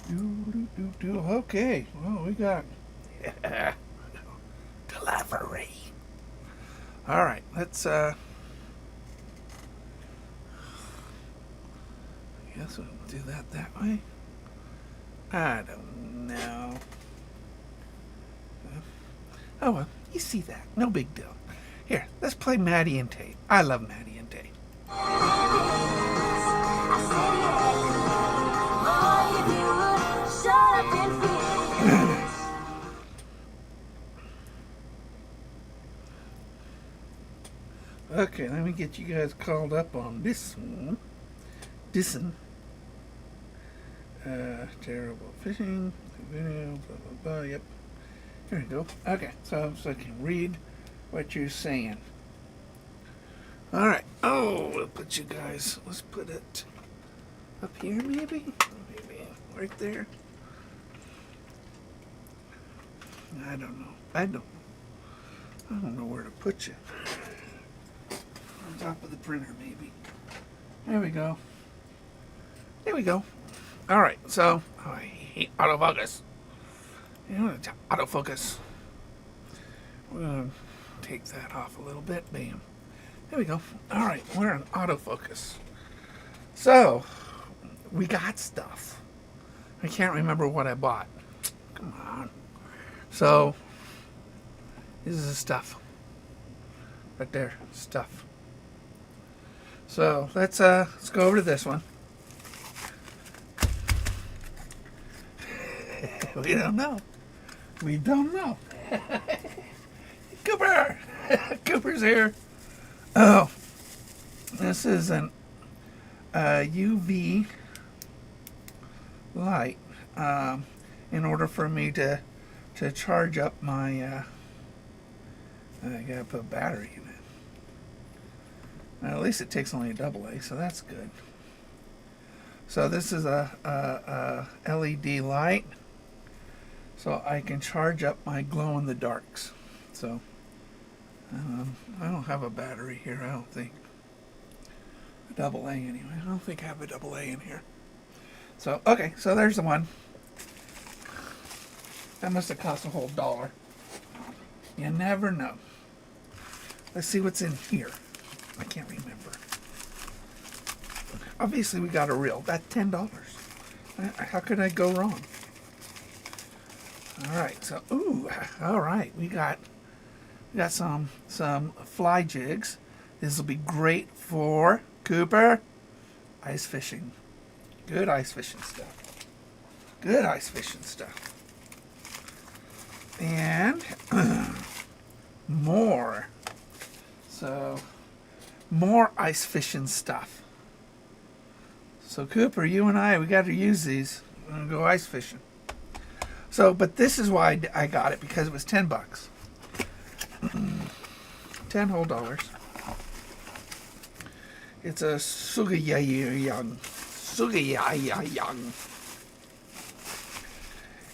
Okay, well, we got delivery. All right, let's. Guess we'll do that way. I don't know. Oh well, you see that? No big deal. Here, let's play Maddie and Tate. I love Maddie and Tate. Okay, let me get you guys called up on this one. Dissin. Terrible fishing. Video, blah, blah, blah. Yep. Here we go. Okay, so I can read what you're saying. All right. Oh, we'll put you guys. Let's put it up here, maybe. Maybe right there. I don't know. I don't know where to put you. On top of the printer, maybe. There we go. There we go. All right. So I hate autofocus. You know, autofocus. We're gonna take that off a little bit. Bam. There we go. All right, we're in autofocus. So, we got stuff. I can't remember what I bought. Come on. So, this is the stuff. Right there, stuff. So, let's go over to this one. We don't know. We don't know. Cooper! Cooper's here. Oh, this is an UV light. In order for me to charge up my, I gotta put a battery in it. At least it takes only a AA, so that's good. So this is a LED light, so I can charge up my glow in the darks. So. I don't have a battery here, I don't think. A AA anyway. I don't think I have a AA in here. So, okay, so there's the one. That must have cost a whole $1. You never know. Let's see what's in here. I can't remember. Obviously, we got a reel. That's $10. How could I go wrong? All right, so, ooh, all right, we got some fly jigs. This will be great for Cooper ice fishing. Good ice fishing stuff. Good ice fishing stuff. And more. So more ice fishing stuff. So Cooper, you and I, we got to use these. We're gonna go ice fishing. So, but this is why I got it, because it was $10. $10 whole. It's a Sugayayang.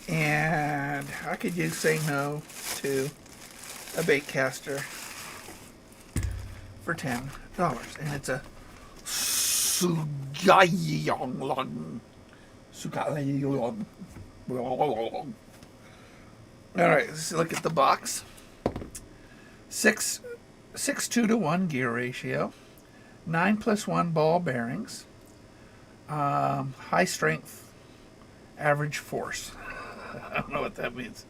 And how could you say no to a bait caster for $10? And it's a Sugayayang. All right, let's look at the box. 6:2 gear ratio, 9+1 ball bearings, high strength, average force. I don't know what that means.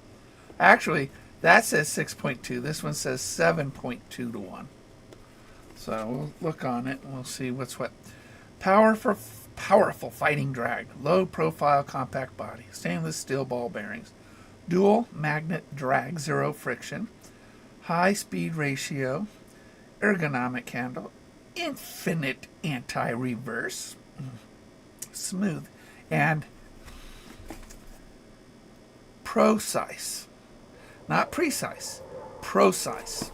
Actually, that says 6.2. This one says 7.2:1. So we'll look on it and we'll see what's what. Powerful fighting drag, low profile compact body, stainless steel ball bearings, dual magnet drag, zero friction. High speed ratio, ergonomic handle, infinite anti-reverse, smooth, and precise. Not precise, precise.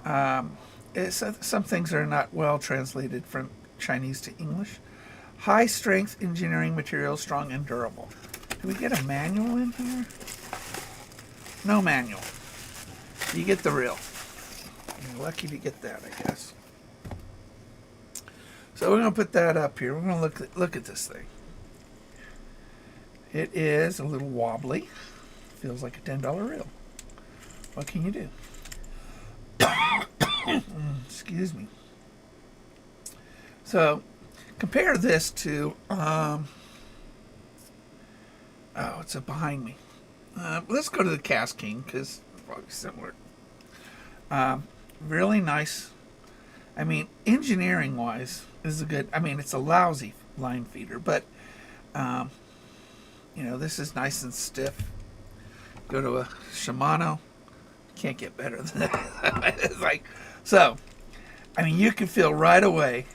Some things are not well translated from Chinese to English. High strength engineering material, strong and durable. Do we get a manual in here? No manual. You get the reel. You're lucky to get that, I guess. So we're going to put that up here. We're going to look at this thing. It is a little wobbly. Feels like a $10 reel. What can you do? Excuse me. So, compare this to, oh, it's behind me. Let's go to the Cast King, because it's probably similar. Really nice. I mean, engineering-wise, this is a good, I mean, it's a lousy line feeder, but, you know, this is nice and stiff. Go to a Shimano, can't get better than that. It's like, so, I mean, you can feel right away,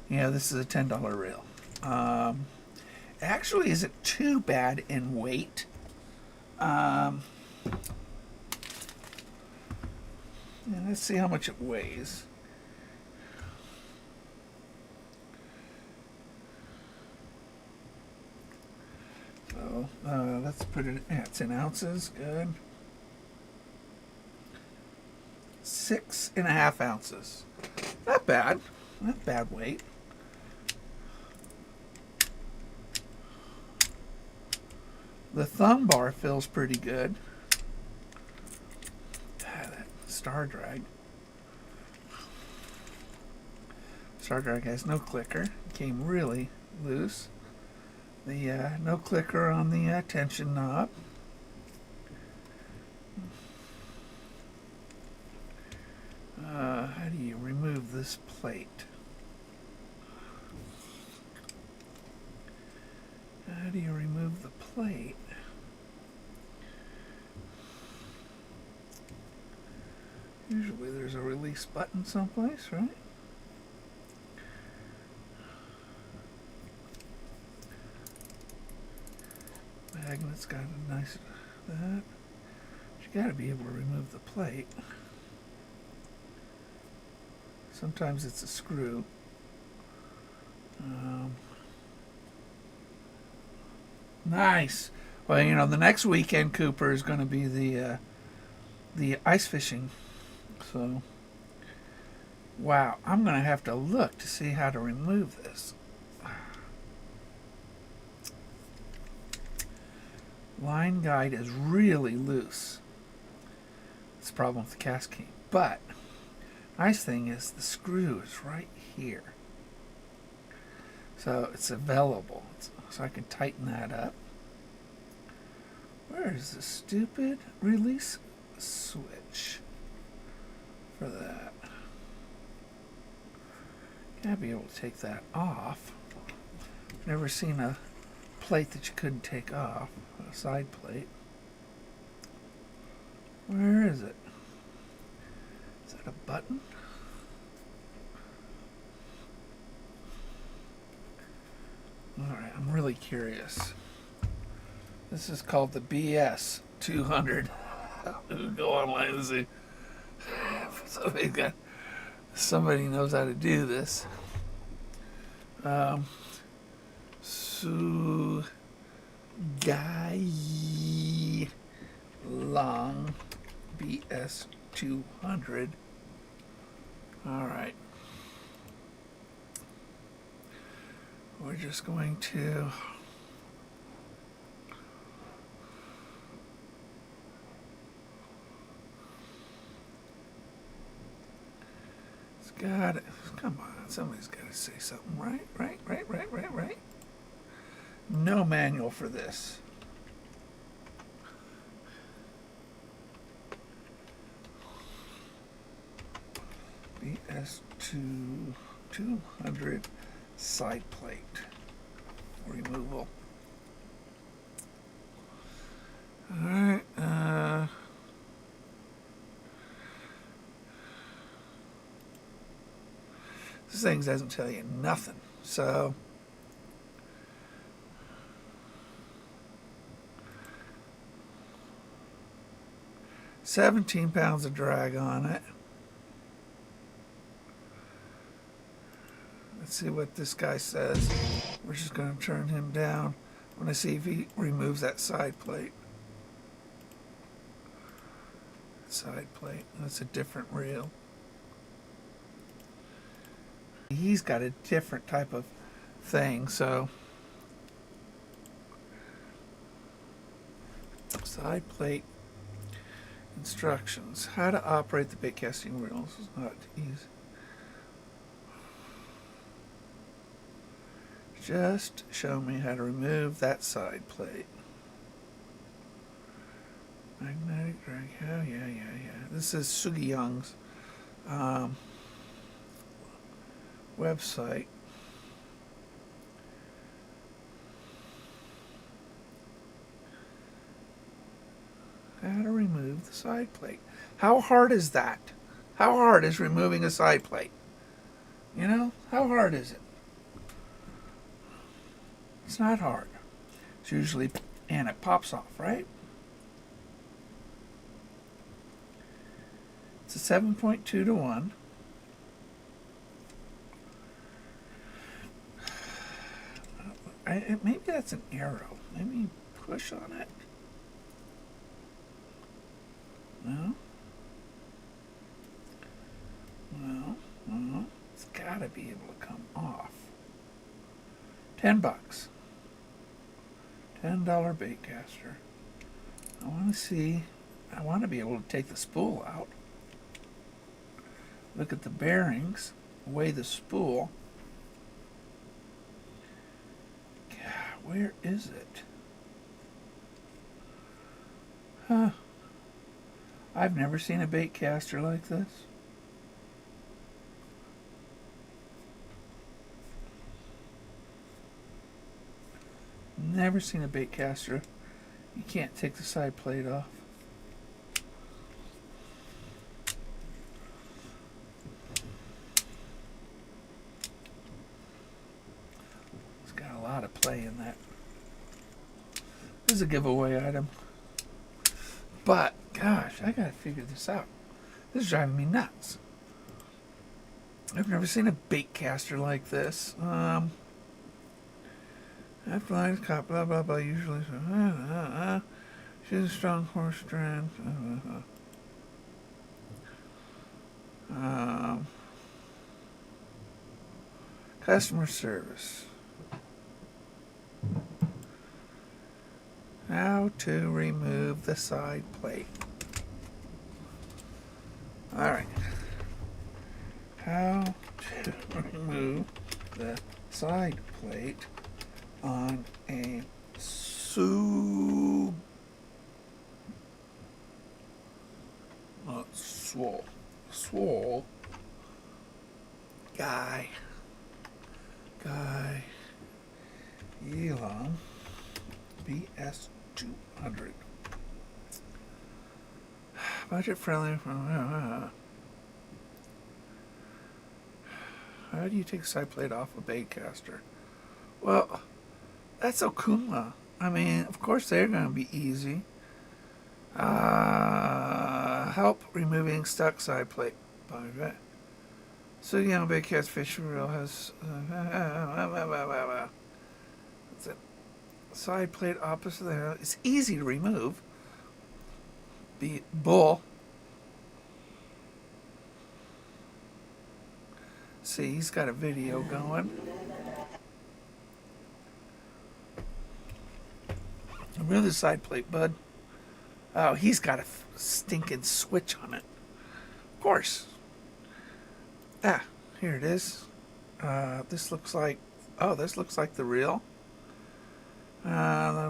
you know, this is a $10 reel. It actually isn't too bad in weight. And let's see how much it weighs. So let's put it, yeah, it's in ounces, good. 6.5 ounces. Not bad. Not bad weight. The thumb bar feels pretty good. That Star Drag. Star Drag has no clicker. Came really loose. The no clicker on the tension knob. How do you remove this plate? How do you remove the plate? Usually there's a release button someplace, right? Magnet's got a nice that. You got to be able to remove the plate. Sometimes it's a screw. Nice. Well, you know, the next weekend, Cooper, is going to be the ice fishing. So, wow, I'm going to have to look to see how to remove this. Line guide is really loose. It's a problem with the Cast King. But, nice thing is the screw is right here. So it's available. So I can tighten that up. Where is the stupid release switch for that? Gotta be able to take that off. Never seen a plate that you couldn't take off. A side plate. Where is it? Is that a button? Alright, I'm really curious. This is called the BS 200. Go online and see. Somebody knows how to do this. Sugai Long BS 200. Alright. We're just going to got it. Come on, somebody's got to say something, right? Right. No manual for this. BS2 200 side plate removal. All right. This thing doesn't tell you nothing. So, £17 of drag on it. Let's see what this guy says. We're just going to turn him down. I want to see if he removes that side plate. Side plate. That's a different reel. He's got a different type of thing, so Side plate instructions. How to operate the bait casting reels is not easy. Just show me how to remove that side plate. Magnetic drag. Oh, yeah. This is Sugi Young's website. How to remove the side plate. How hard is that? How hard is removing a side plate? You know, how hard is it? It's not hard. It's usually, and it pops off, right? It's a 7.2 to 1. Maybe that's an arrow. Maybe push on it. No. It's got to be able to come off. $10. $10 bait caster. I want to see. I want to be able to take the spool out. Look at the bearings. Weigh the spool. God, where is it? Huh. I've never seen a bait caster like this. Never seen a bait caster. You can't take the side plate off. It's got a lot of play in that. This is a giveaway item. But, gosh, I gotta figure this out. This is driving me nuts. I've never seen a bait caster like this. After lines caught, blah, blah, blah, usually. She's a strong horse strand. Customer service. How to remove the side plate. Alright. How to remove the side plate on a swole guy Elon BS 200. Budget friendly. How do you take a side plate off a bait caster? Well, that's Okuma. I mean, of course they're going to be easy. Help removing stuck side plate. So young big cat's fish reel has that's it. Side plate opposite there. It's easy to remove. Be bull. See, he's got a video going. Remove the side plate, bud. Oh, he's got a stinking switch on it. Of course. Ah, here it is. This looks like the reel. Yeah.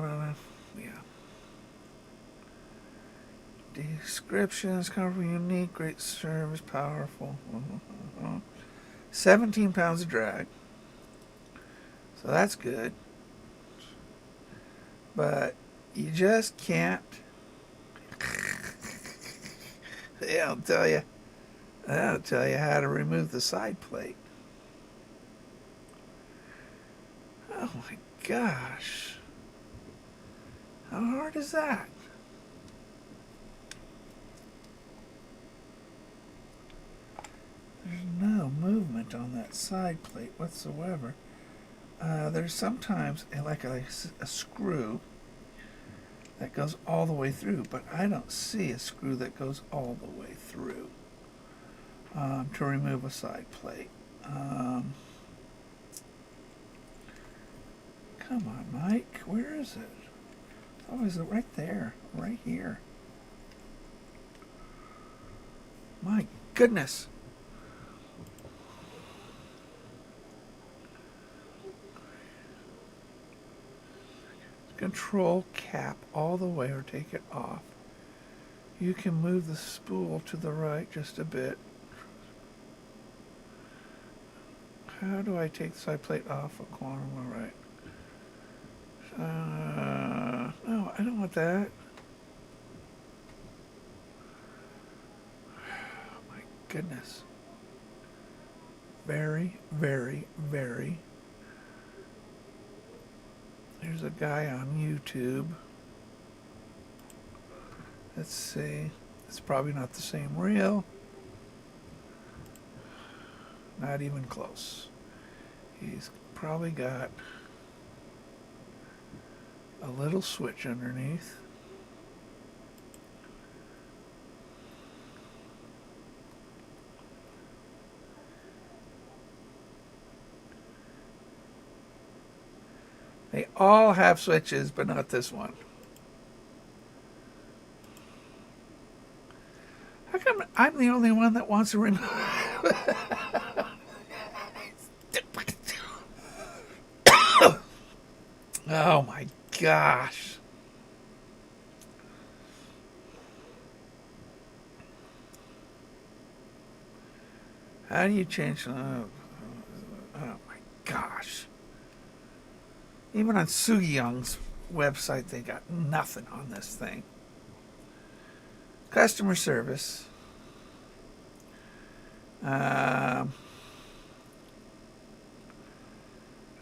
Descriptions, comfortable, unique, great service, powerful. 17 pounds of drag. So that's good. But you just can't. They'll tell you how to remove the side plate. Oh my gosh. How hard is that? There's no movement on that side plate whatsoever. There's sometimes like a screw that goes all the way through, but I don't see a screw that goes all the way through to remove a side plate. Come on, Mike, where is it? Oh, is it right there? Right here. My goodness. Control cap all the way or take it off. You can move the spool to the right just a bit. How do I take the side plate off a corner on the right? No, I don't want that. Oh my goodness. Very, very, very. There's a guy on YouTube. Let's see. It's probably not the same reel. Not even close. He's probably got a little switch underneath. They all have switches, but not this one. How come I'm the only one that wants to remove? Oh my gosh. How do you change? Oh my gosh. Even on Sugi-young's website, they got nothing on this thing. Customer service.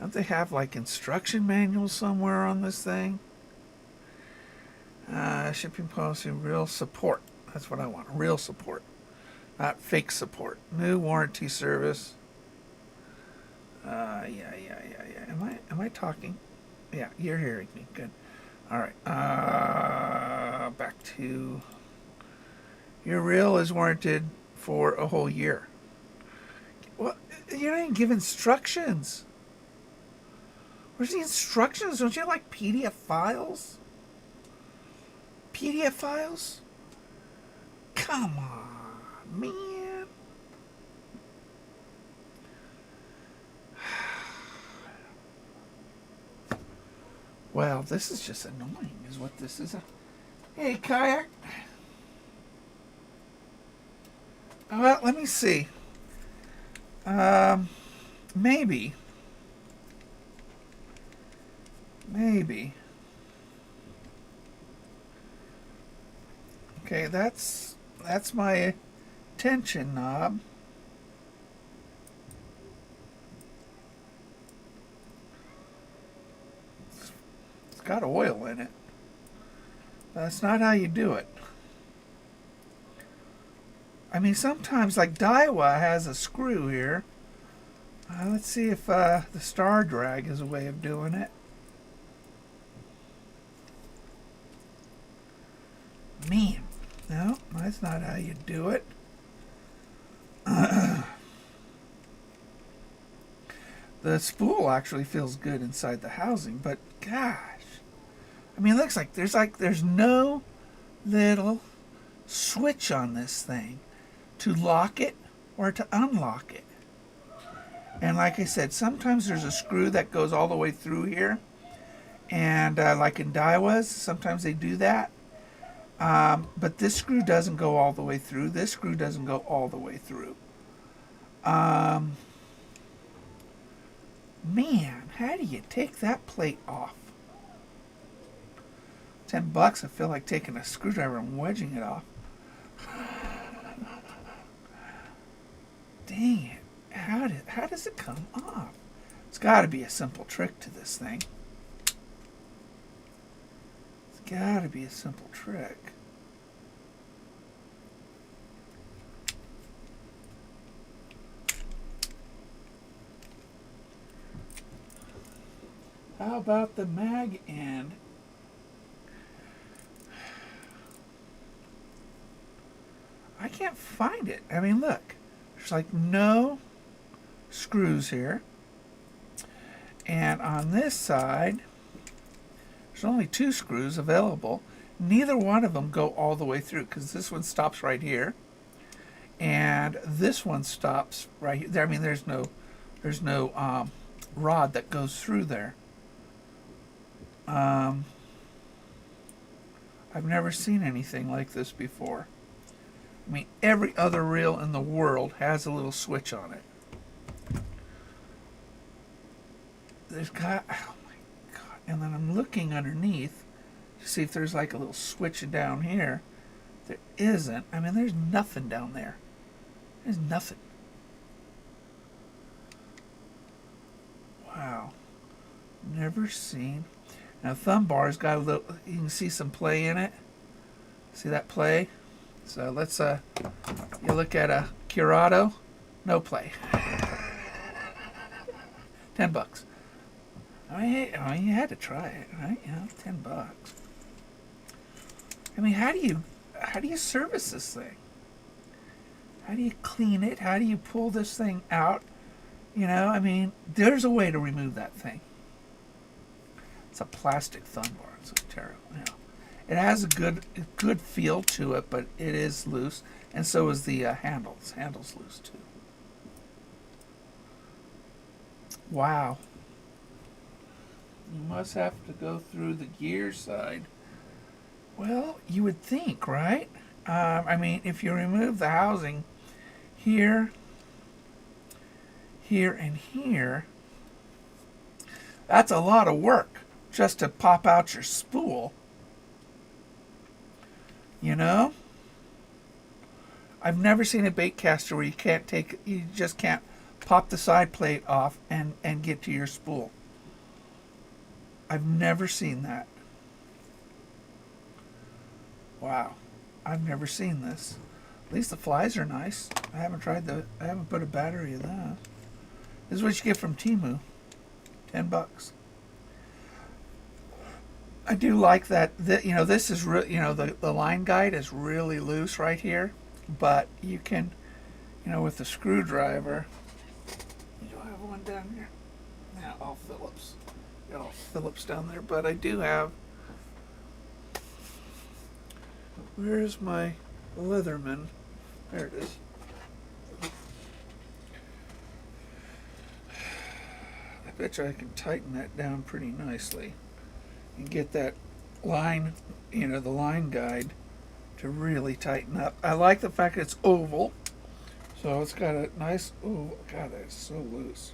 Don't they have like instruction manuals somewhere on this thing? Shipping policy, real support. That's what I want. Real support. Not fake support. New warranty service. Yeah. Am I talking? Yeah, you're hearing me. Good. All right. Back to your reel is warranted for a whole year. Well, you don't even give instructions. Where's the instructions? Don't you have like PDF files? PDF files? Come on, man. Well, this is just annoying, is what this is. Hey, Kayak. Well, let me see. Maybe. Okay, that's my tension knob. It's got oil in it. That's not how you do it. I mean, sometimes, like Daiwa has a screw here. Let's see if the star drag is a way of doing it. Man, no, that's not how you do it. The spool actually feels good inside the housing, but gosh, I mean, it looks like there's no little switch on this thing to lock it or to unlock it. And like I said, sometimes there's a screw that goes all the way through here, and like in Daiwa's, sometimes they do that. But this screw doesn't go all the way through. This screw doesn't go all the way through. Man, how do you take that plate off? $10, I feel like taking a screwdriver and wedging it off. Dang it. How does it come off? It's got to be a simple trick to this thing. It's got to be a simple trick. How about the mag end? I can't find it. I mean, look. There's like no screws here. And on this side, There's only 2 screws available. Neither one of them go all the way through because this one stops right here, and this one stops right there. I mean, there's no rod that goes through there. I've never seen anything like this before. I mean, every other reel in the world has a little switch on it. There's got, oh my God. And then I'm looking underneath to see if there's like a little switch down here. There isn't. I mean, there's nothing down there. There's nothing. Wow. Never seen. Now, thumb bar's got a little, you can see some play in it. See that play? So let's, you look at a Curado, no play. $10. I mean, you had to try it, right? You know, $10. I mean, how do you service this thing? How do you clean it? How do you pull this thing out? You know, I mean, there's a way to remove that thing. It's a plastic thumb bar. It's terrible. You know, it has a good feel to it, but it is loose, and so is the handles. Handle's loose too. Wow. You must have to go through the gear side. Well, you would think, right? I mean, if you remove the housing here, here, and here, that's a lot of work just to pop out your spool. You know? I've never seen a bait caster where you just can't pop the side plate off and get to your spool. I've never seen that. Wow. I've never seen this. At least the flies are nice. I haven't put a battery in that. This is what you get from Temu. $10. I do like that. You know, this is the line guide is really loose right here, but you can, you know, with the screwdriver. You don't have one down here. Yeah, all Phillips. Got all Phillips down there, but I do have. Where's my Leatherman? There it is. I bet you I can tighten that down pretty nicely and get that line, you know, the line guide to really tighten up. I like the fact that it's oval, so it's got a nice, oh God, that's so loose.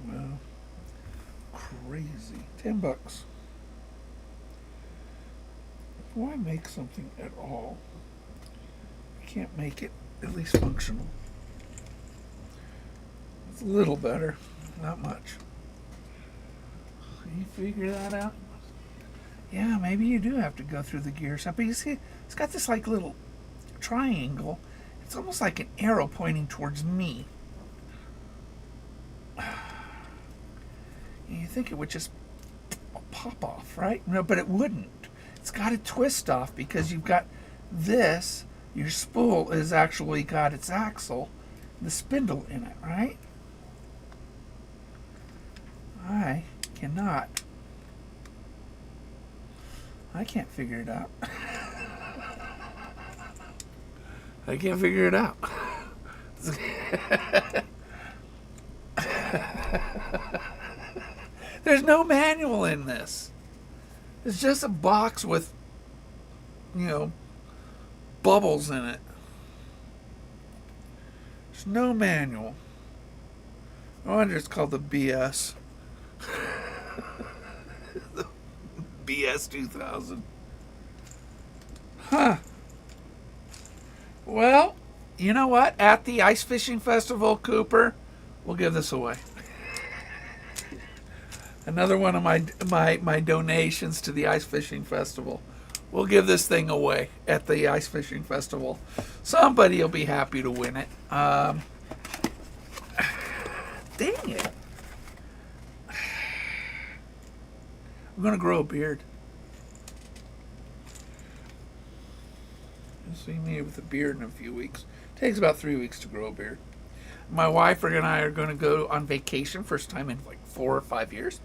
Well, crazy. $10. Why make something at all? I can't make it at least functional. It's a little better, not much. Can you figure that out? Yeah, maybe you do have to go through the gear set, but you see, it's got this like little triangle. It's almost like an arrow pointing towards me. And you think it would just pop off, right? No, but it wouldn't. It's got to twist off because you've got this, your spool is actually got its axle, the spindle in it, right? I can't figure it out. I can't figure it out. There's no manual in this. It's just a box with, you know, bubbles in it. There's no manual. No wonder it's called the BS. The BS 2000. Huh. Well, you know what? At the Ice Fishing Festival, Cooper, we'll give this away. Another one of my donations to the Ice Fishing Festival. We'll give this thing away at the Ice Fishing Festival. Somebody will be happy to win it. Dang it. I'm going to grow a beard. You'll see me with a beard in a few weeks. It takes about 3 weeks to grow a beard. My wife and I are going to go on vacation, first time in like 4 or 5 years.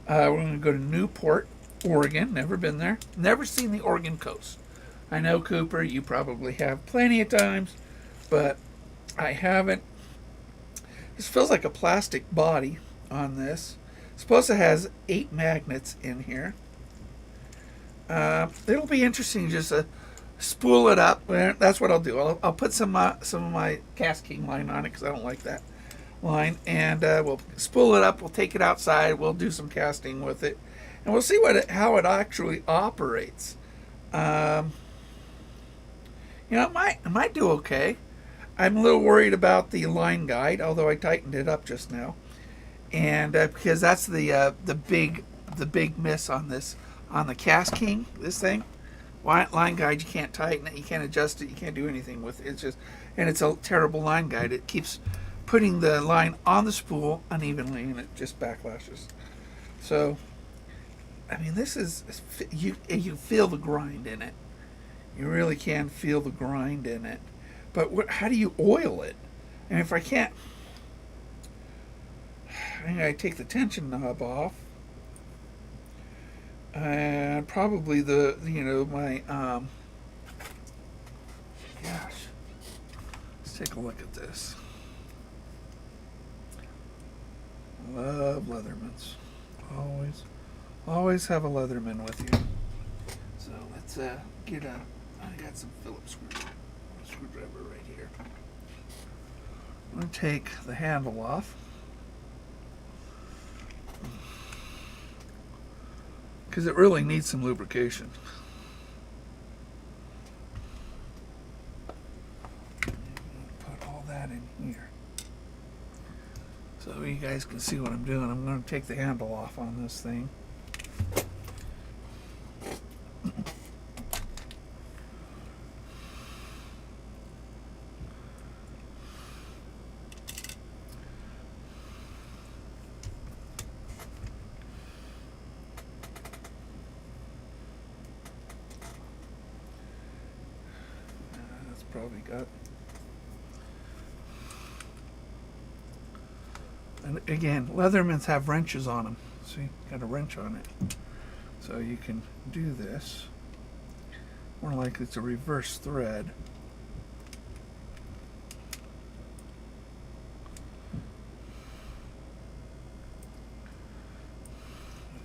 We're going to go to Newport, Oregon. Never been there. Never seen the Oregon coast. I know, Cooper, you probably have plenty of times, but I haven't. This feels like a plastic body on this. Suppose it has 8 magnets in here. It'll be interesting just to spool it up. That's what I'll do. I'll put some of my cast king line on it because I don't like that line, and we'll spool it up. We'll take it outside. We'll do some casting with it, and we'll see how it actually operates. It might do okay. I'm a little worried about the line guide, although I tightened it up just now, and because that's the big miss on this, on the cast king. This thing, line guide, you can't tighten it, you can't adjust it, you can't do anything with it. It's just, and it's a terrible line guide. It keeps putting the line on the spool unevenly, and it just backlashes. So, I mean, this is, you feel the grind in it. You really can feel the grind in it. But how do you oil it? And if I can't, I'm going to take the tension knob off. And probably my, gosh. Let's take a look at this. Love Leathermans. Always have a Leatherman with you. So let's get I got some Phillips screwdriver right here. I'm going to take the handle off. Because it really needs some lubrication. Put all that in here. So you guys can see what I'm doing. I'm going to take the handle off on this thing. Probably got. And again, Leathermans have wrenches on them. See, got a wrench on it. So you can do this. More like it's a reverse thread.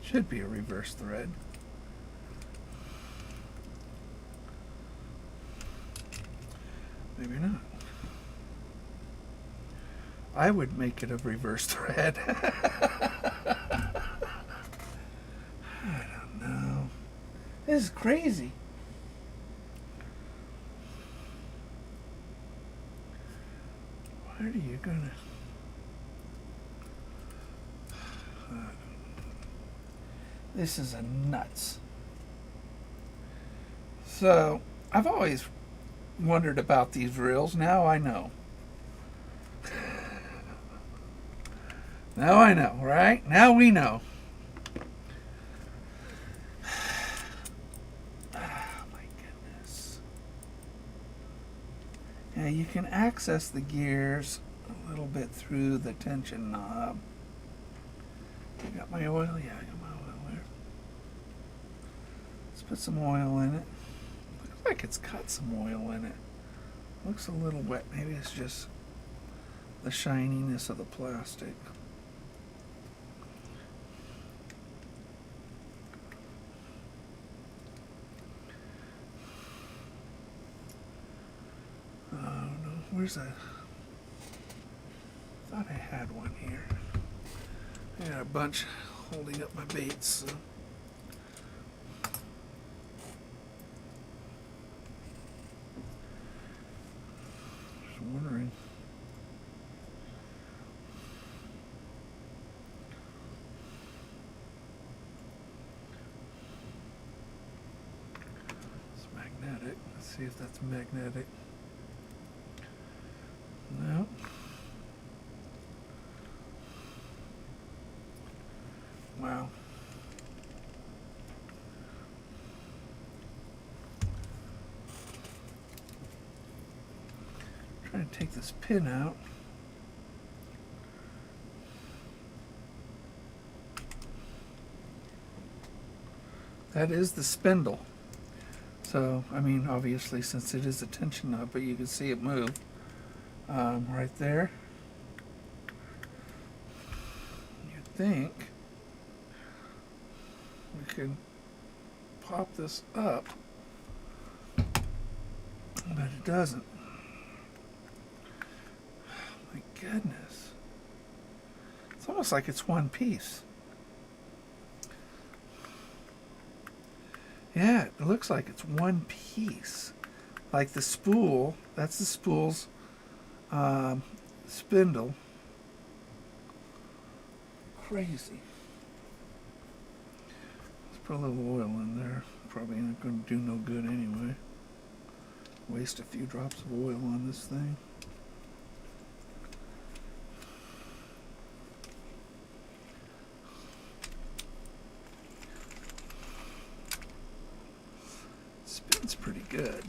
It should be a reverse thread. Maybe not. I would make it a reverse thread. I don't know. This is crazy. Where are you gonna? This is a nuts. So I've always wondered about these reels. Now I know. Now I know, right? Now we know. Oh my goodness. Yeah, you can access the gears a little bit through the tension knob. I got my oil? Yeah, I got my oil there. Let's put some oil in it. Looks like it's got some oil in it. Looks a little wet. Maybe it's just the shininess of the plastic. Oh no, where's that? I thought I had one here. I got a bunch holding up my baits. So. Wondering. It's magnetic. Let's see if that's magnetic. No. Wow. going to take this pin out. That is the spindle. So, I mean, obviously, since it is a tension knob, but you can see it move right there. You think we can pop this up, but it doesn't. My goodness. It's almost like it's one piece. Yeah, it looks like it's one piece. Like the spool, that's the spool's spindle. Crazy. Let's put a little oil in there. Probably not going to do no good anyway. Waste a few drops of oil on this thing. Spins pretty good.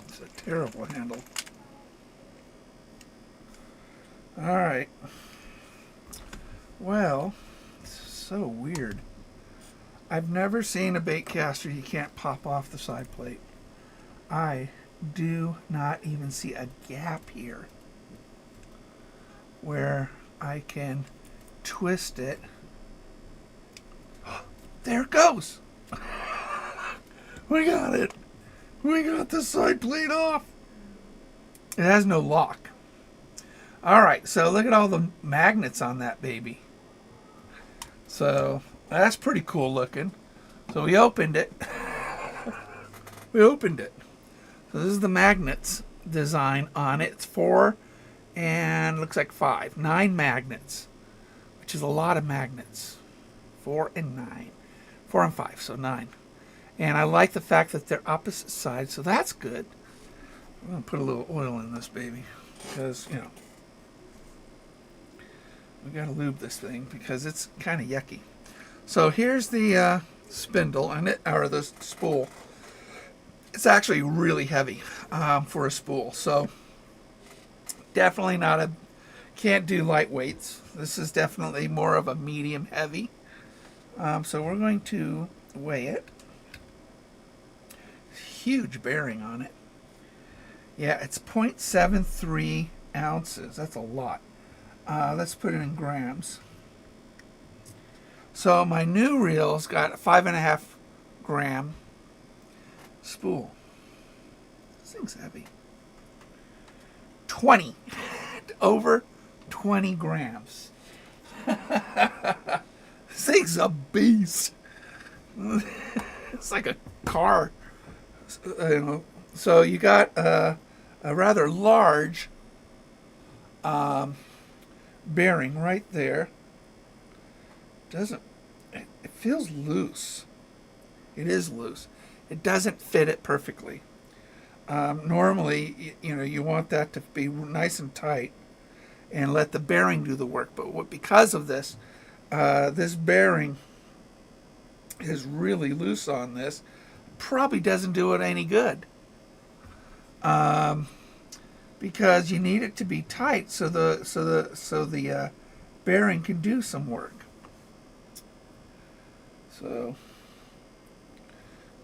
It's a terrible handle. Alright. Well, it's so weird. I've never seen a bait caster you can't pop off the side plate. I do not even see a gap here where I can twist it. There it goes. We got it. We got the side plate off. It has no lock. Alright, so look at all the magnets on that baby. So that's pretty cool looking. So we opened it. We opened it. So this is the magnets design on it. It's 4 and looks like 5. 9 magnets, which is a lot of magnets. 4 and 9. 4 and 5, so 9. And I like the fact that they're opposite sides, so that's good. I'm going to put a little oil in this baby because, you know, we got to lube this thing because it's kind of yucky. So here's the spindle and it, or the spool. It's actually really heavy for a spool, so definitely not a, can't do lightweights. This is definitely more of a medium heavy. So we're going to weigh it. Huge bearing on it. Yeah, it's 0.73 ounces. That's a lot. Let's put it in grams. So my new reel's got a 5.5 gram spool. This thing's heavy. 20. Over 20 grams. This thing's a beast. It's like a car. So you got a rather large bearing right there. It feels loose. It is loose. It doesn't fit it perfectly. Normally, you know, you want that to be nice and tight and let the bearing do the work. But because of this, this bearing is really loose on this. Probably doesn't do it any good. Because you need it to be tight so the bearing can do some work. So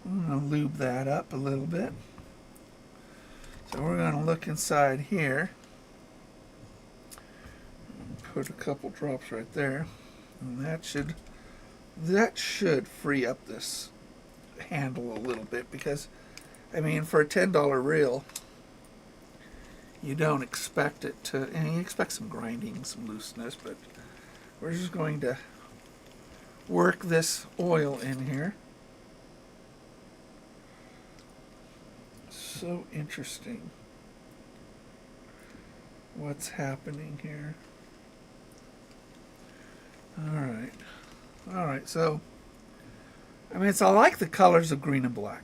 I'm going to lube that up a little bit. So we're going to look inside here. Put a couple drops right there. And that should free up this handle a little bit, because I mean, for a $10 reel, you don't expect it to, and you expect some grinding, some looseness, but we're just going to work this oil in here. So interesting what's happening here. All right, so I mean, I like the colors of green and black.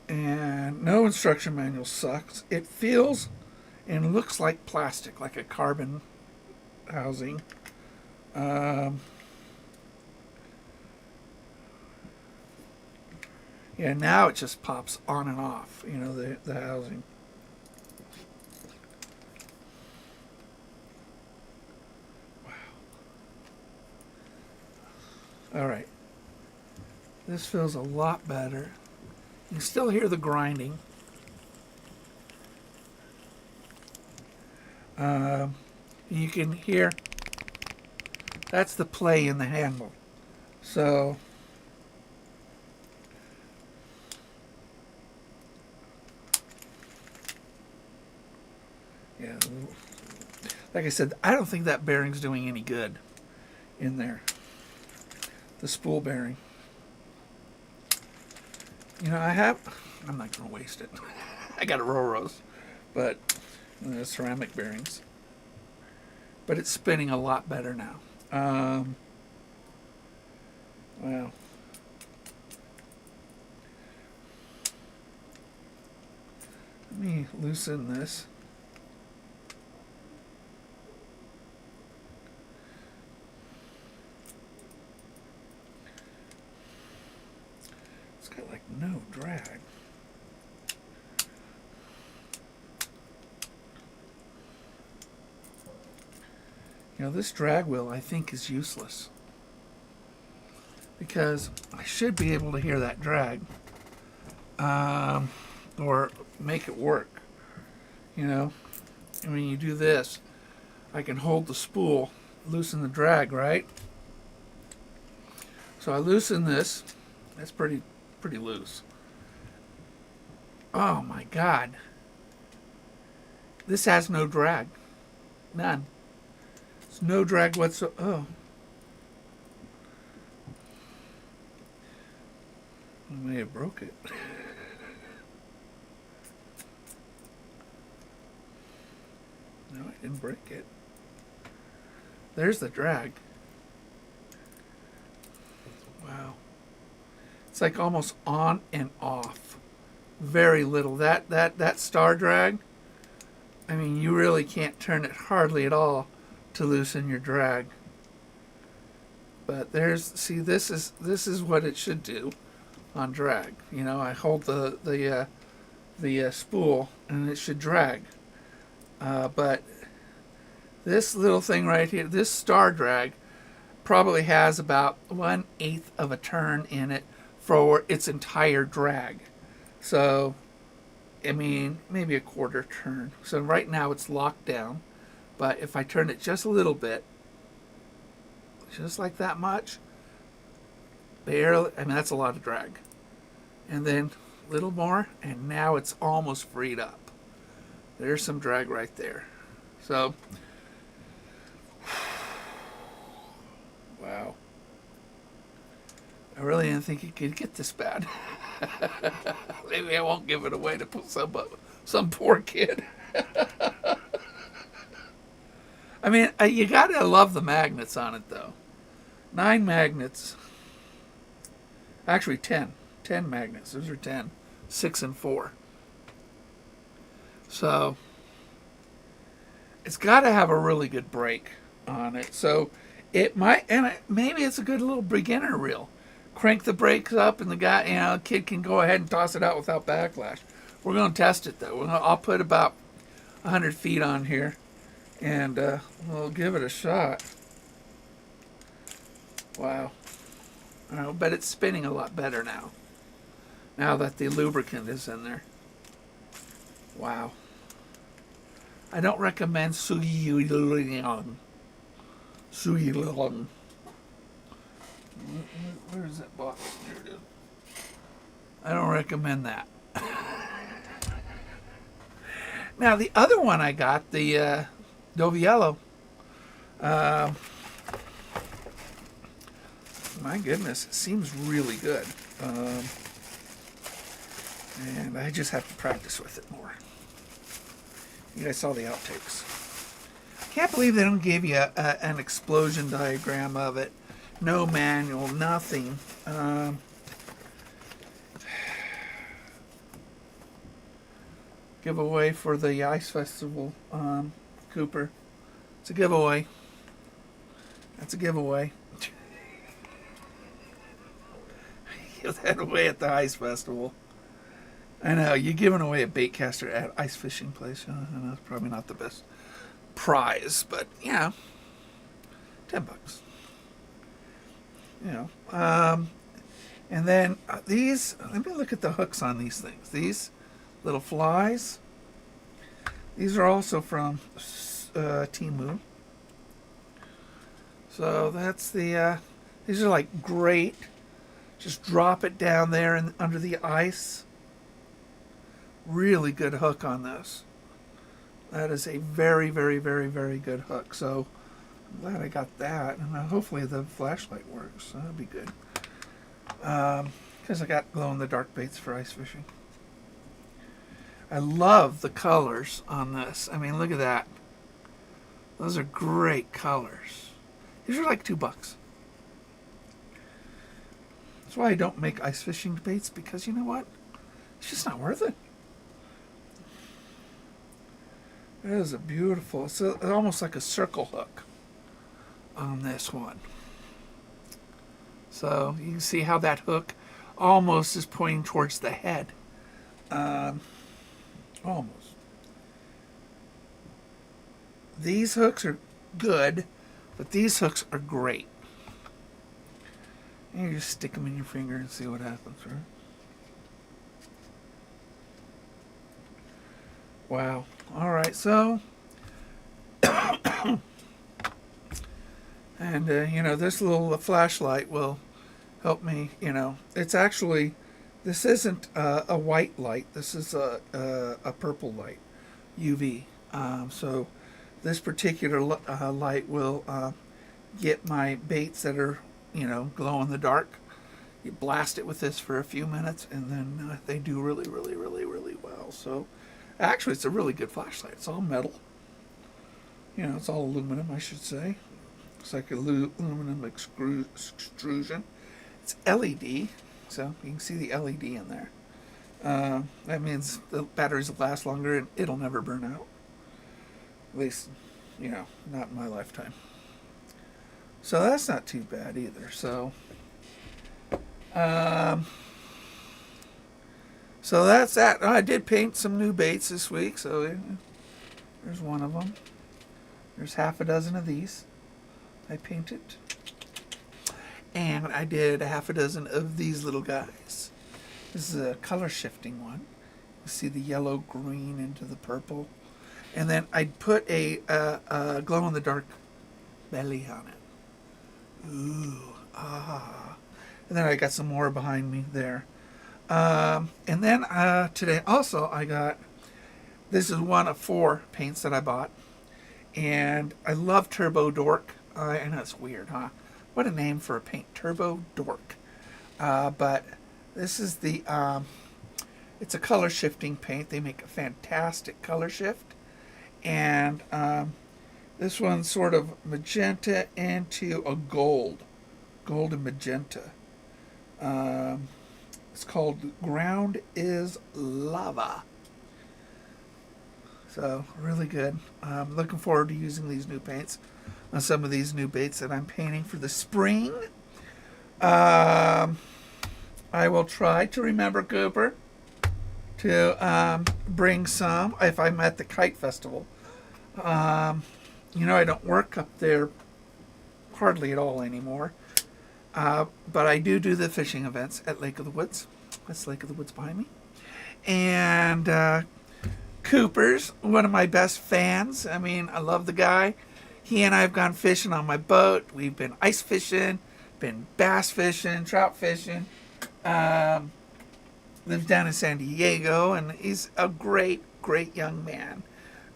And no instruction manual sucks. It feels and looks like plastic, like a carbon housing. Yeah, now it just pops on and off, you know, the housing. All right. This feels a lot better. You can still hear the grinding. You can hear that's the play in the handle. So yeah, like I said, I don't think that bearing's doing any good in there. The spool bearing. You know, I'm not going to waste it. I got a Roros, but ceramic bearings. But it's spinning a lot better now. Well, let me loosen this. It's got like no drag. You know, this drag wheel I think is useless because I should be able to hear that drag or make it work. You know, and when you do this, I can hold the spool, loosen the drag, right? So I loosen this. That's pretty loose. Oh my God. This has no drag. None. There's no drag whatsoever. Oh. I may have broke it. No, I didn't break it. There's the drag. Wow. It's like almost on and off. Very little. That star drag, I mean, you really can't turn it hardly at all to loosen your drag. But see, this is what it should do on drag. You know, I hold the spool and it should drag. But this little thing right here, this star drag, probably has about 1/8 of a turn in it for its entire drag. So, I mean, maybe a quarter turn. So right now it's locked down. But if I turn it just a little bit, just like that much, barely, I mean, that's a lot of drag. And then a little more, and now it's almost freed up. There's some drag right there. So, wow. I really didn't think it could get this bad. Maybe I won't give it away to some poor kid. I mean, you gotta love the magnets on it, though. 9 magnets. Actually, 10. 10 magnets. Those are 10. 6 and 4. So, it's got to have a really good brake on it. So, it might, and maybe it's a good little beginner reel. Crank the brakes up, and the kid can go ahead and toss it out without backlash. We're going to test it, though. I'll put about 100 feet on here, and we'll give it a shot. Wow. I bet it's spinning a lot better now. Now that the lubricant is in there. Wow. I don't recommend Suyilong. Suyilong. Where is that box? Here it is. I don't recommend that. Now the other one I got, the Doviello. My goodness, it seems really good. And I just have to practice with it more. You guys saw the outtakes. Can't believe they don't give you an explosion diagram of it. No manual, nothing. Giveaway for the Ice Festival, Cooper. It's a giveaway. That's a giveaway. give that away at the ice festival. I know, you're giving away a bait caster at ice fishing place. I know it's probably not the best prize, but yeah, $10. You know, and then these. Let me look at the hooks on these things. These little flies. These are also from Temu. So that's the. These are like great. Just drop it down there and under the ice. Really good hook on this. That is a very, very, very, very good hook. So I'm glad I got that, and hopefully the flashlight works. That'll be good. Because I got glow-in-the-dark baits for ice fishing. I love the colors on this. I mean, look at that. Those are great colors. These are like $2. That's why I don't make ice fishing baits, because you know what? It's just not worth it. It is a beautiful, it's almost like a circle hook on this one. So you can see how that hook almost is pointing towards the head. Almost. These hooks are good, but these hooks are great. And you just stick them in your finger and see what happens, right? Wow. All right, so, and, this little flashlight will help me, it's actually, this isn't a white light, this is a purple light, UV. So this particular light will get my baits that are, glow in the dark. You blast it with this for a few minutes, and then they do really, really, really, really well. So actually, it's a really good flashlight. It's all metal. It's all aluminum, I should say. It's like aluminum extrusion. It's LED, so you can see the LED in there. That means the batteries will last longer and it'll never burn out. At least, not in my lifetime. So that's not too bad either. So, so that's that. I did paint some new baits this week, so there's one of them. There's half a dozen of these I painted. And I did a half a dozen of these little guys. This is a color shifting one. You see the yellow green into the purple. And then I put a glow in the dark belly on it. Ooh, ah. And then I got some more behind me there. And then today also I got, this is one of 4 paints that I bought. And I love Turbo Dork. I know it's weird, huh? What a name for a paint, Turbo Dork. But this is the, it's a color shifting paint. They make a fantastic color shift. And this one's sort of magenta into a gold and magenta. It's called Ground is Lava. So, really good. I'm looking forward to using these new paints on some of these new baits that I'm painting for the spring. I will try to remember, Cooper, to bring some if I'm at the Kite Festival. I don't work up there hardly at all anymore. But I do the fishing events at Lake of the Woods. That's Lake of the Woods behind me. And Cooper's one of my best fans. I mean, I love the guy. He and I have gone fishing on my boat. We've been ice fishing, been bass fishing, trout fishing. Lives down in San Diego, and he's a great, great young man.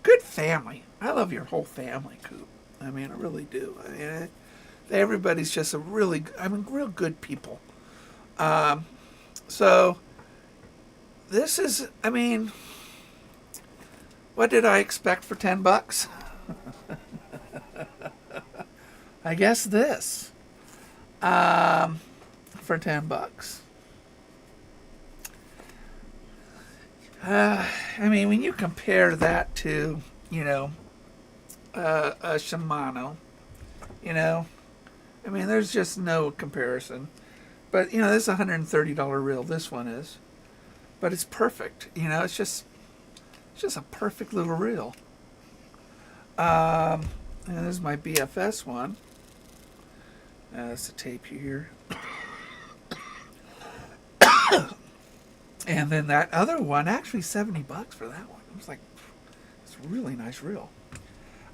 Good family. I love your whole family, Coop. I mean, I really do. I mean, everybody's just real good people. So this is, what did I expect for $10? I guess this, for $10. When you compare that to, a Shimano, there's just no comparison. But you know, this is a $130 reel. This one is, but it's perfect. You know, it's just a perfect little reel. And this is my BFS one. That's the tape here. And then that other one, actually $70 for that one. It was like, it's a really nice reel.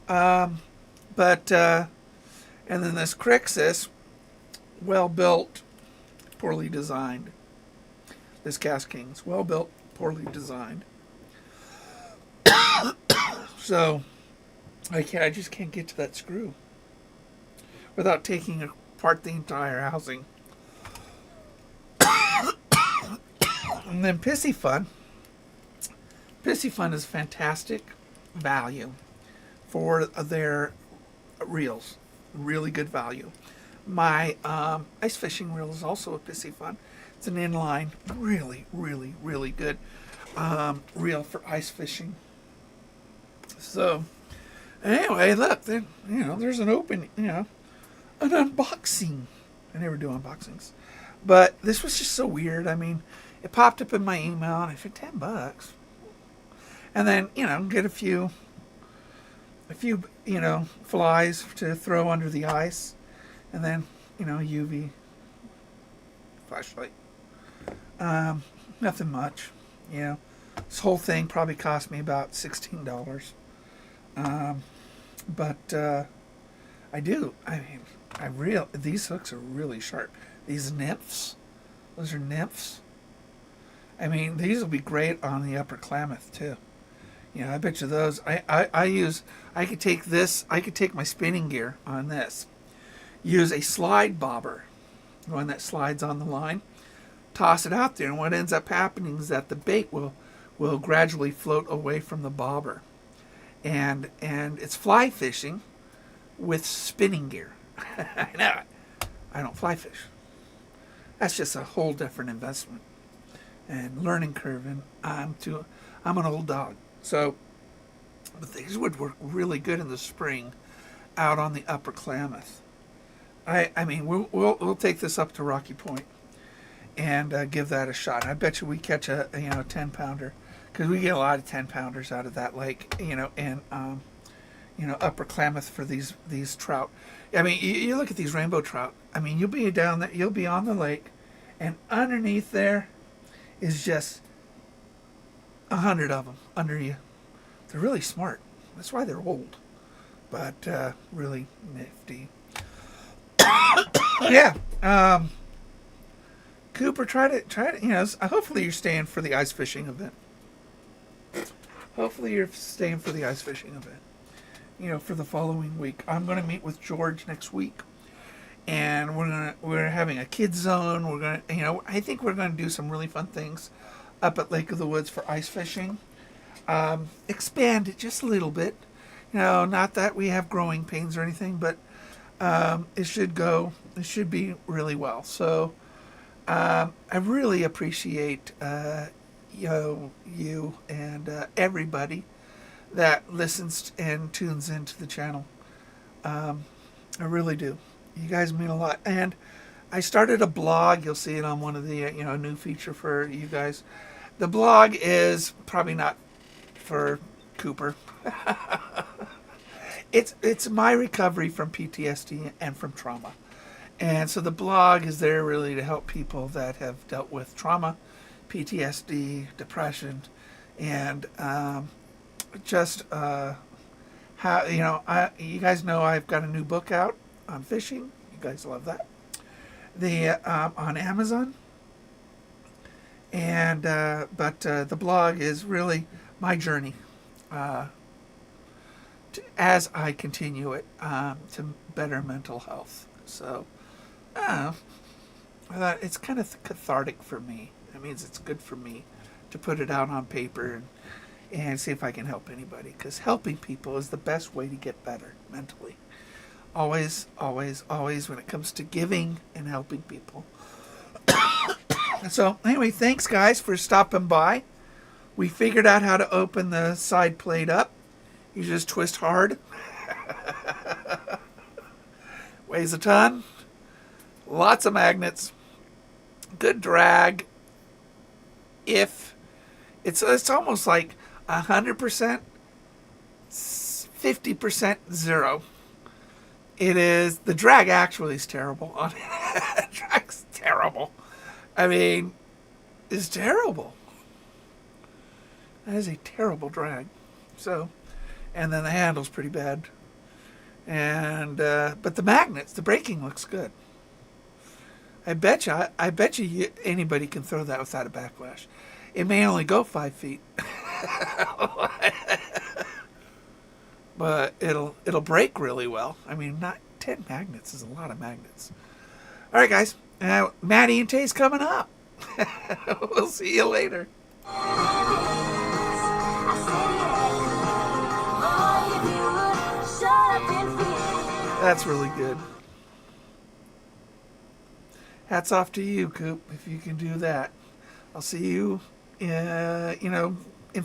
And then this Crixus, well built, poorly designed. This Gas King's well built, poorly designed. So I just can't get to that screw without taking apart the entire housing. And then Pissy Fun. Pissy Fun is fantastic value for their reels. Really good value. My ice fishing reel is also a Pissy Fun. It's an inline, really, really, really good reel for ice fishing. So, anyway, look, there's an open, an unboxing. I never do unboxings, but this was just so weird. I mean, it popped up in my email, and I said $10, and then get a few flies to throw under the ice, and then UV flashlight. Nothing much. This whole thing probably cost me about $16. But these hooks are really sharp. These nymphs, those are nymphs. I mean, these will be great on the Upper Klamath too. I bet you those. I could take my spinning gear on this, use a slide bobber, one that slides on the line, toss it out there, and what ends up happening is that the bait will gradually float away from the bobber, and it's fly fishing with spinning gear. I know, I don't fly fish. That's just a whole different investment and learning curve, and I'm an old dog. So, but these would work really good in the spring out on the Upper Klamath. I mean, we'll take this up to Rocky Point and give that a shot. I bet you we catch a 10-pounder, because we get a lot of 10-pounders out of that lake, and Upper Klamath for these trout. I mean, you look at these rainbow trout. I mean, you'll be down there, you'll be on the lake, and underneath there is just 100 of them under you. They're really smart. That's why they're old, but really nifty. Yeah. Cooper, try to. Hopefully you're staying for the ice fishing event. Hopefully you're staying for the ice fishing event. For the following week, I'm going to meet with George next week, and we're having a kids zone. We're gonna, I think we're going to do some really fun things up at Lake of the Woods for ice fishing. Expand it just a little bit. Not that we have growing pains or anything, but it should be really well. So I really appreciate you and everybody that listens and tunes into the channel. I really do. You guys mean a lot. And I started a blog. You'll see it on one of the new feature for you guys. The blog is probably not for Cooper. It's my recovery from PTSD and from trauma. And so the blog is there really to help people that have dealt with trauma, PTSD, depression, and just how, you guys know I've got a new book out on fishing. You guys love that. On Amazon. And but the blog is really my journey as I continue it to better mental health. So I thought it's kind of cathartic for me. That means it's good for me to put it out on paper and see if I can help anybody, because helping people is the best way to get better mentally. Always, always, always when it comes to giving and helping people. So anyway, thanks guys for stopping by. We figured out how to open the side plate up. You just twist hard. Weighs a ton. Lots of magnets. good drag. If it's almost like 100%, 50% zero. It is, the drag actually is terrible on it. Drag's terrible. I mean, it's terrible. That is a terrible drag. So, and then the handle's pretty bad. And but the magnets, the braking looks good. I bet you anybody can throw that without a backlash. It may only go 5 feet, but it'll brake really well. I mean, not 10 magnets is a lot of magnets. All right, guys. Maddie and Tay's coming up. We'll see you later. That's really good. Hats off to you, Coop, if you can do that. I'll see you,